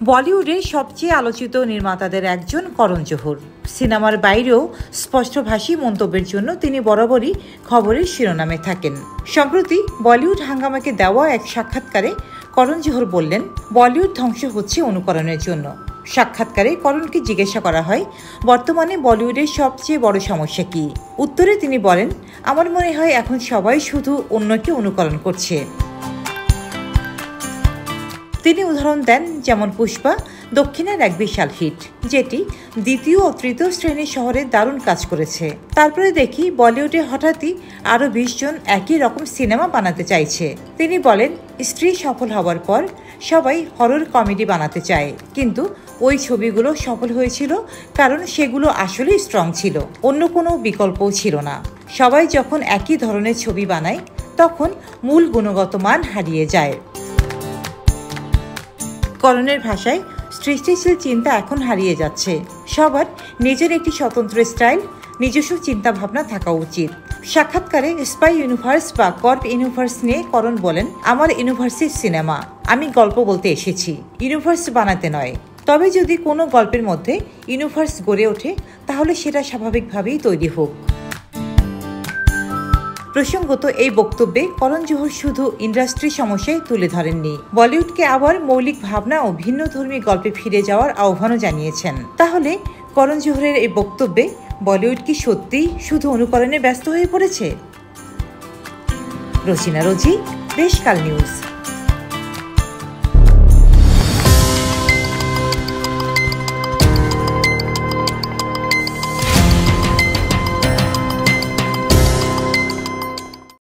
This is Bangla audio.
বলিউডের সবচেয়ে আলোচিত নির্মাতাদের একজন করণ জোহর। সিনেমার বাইরেও স্পষ্টভাষী মন্তব্যের জন্য তিনি বরাবরই খবরের শিরোনামে থাকেন। সম্প্রতি বলিউড হাঙ্গামাকে দেওয়া এক সাক্ষাৎকারে করণ জোহর বললেন, বলিউড ধ্বংস হচ্ছে অনুকরণের জন্য। সাক্ষাৎকারে করণকে জিজ্ঞাসা করা হয়, বর্তমানে বলিউডের সবচেয়ে বড় সমস্যা কি? উত্তরে তিনি বলেন, আমার মনে হয় এখন সবাই শুধু অন্যকে অনুকরণ করছে। তিনি উদাহরণ দেন, যেমন পুষ্পা দক্ষিণের এক বিশাল হিট, যেটি দ্বিতীয় ও তৃতীয় শ্রেণীর শহরে দারুণ কাজ করেছে। তারপরে দেখি বলিউডে হঠাৎই আরও 20 জন একই রকম সিনেমা বানাতে চাইছে। তিনি বলেন, স্ত্রী সফল হওয়ার পর সবাই হরর কমেডি বানাতে চায়, কিন্তু ওই ছবিগুলো সফল হয়েছিল কারণ সেগুলো আসলে স্ট্রং ছিল, অন্য কোনো বিকল্পও ছিল না। সবাই যখন একই ধরনের ছবি বানায় তখন মূল গুণগত মান হারিয়ে যায়। করণের ভাষায়, সৃষ্টিশীল চিন্তা এখন হারিয়ে যাচ্ছে। সবার নিজের একটি স্বতন্ত্র স্টাইল, নিজস্ব চিন্তা ভাবনা থাকা উচিত। সাক্ষাৎকারে স্পাই ইউনিভার্স বা কর্প ইউনিভার্স নিয়ে করণ বলেন, আমার ইউনিভার্সের সিনেমা, আমি গল্প বলতে এসেছি, ইউনিভার্স বানাতে নয়। তবে যদি কোনো গল্পের মধ্যে ইউনিভার্স গড়ে ওঠে তাহলে সেটা স্বাভাবিকভাবেই তৈরি হোক। প্রসঙ্গত, এই বক্তব্যে করণ জোহর শুধু ইন্ডাস্ট্রি সমস্যায় তুলে ধরেননি, বলিউডকে আবার মৌলিক ভাবনা ও ভিন্নধর্মী গল্পে ফিরে যাওয়ার আহ্বানও জানিয়েছেন। তাহলে করণ জোহরের এই বক্তব্যে বলিউড কি সত্যিই শুধু অনুকরণে ব্যস্ত হয়ে পড়েছে? রোজিনা রোজি, দেশকাল নিউজ।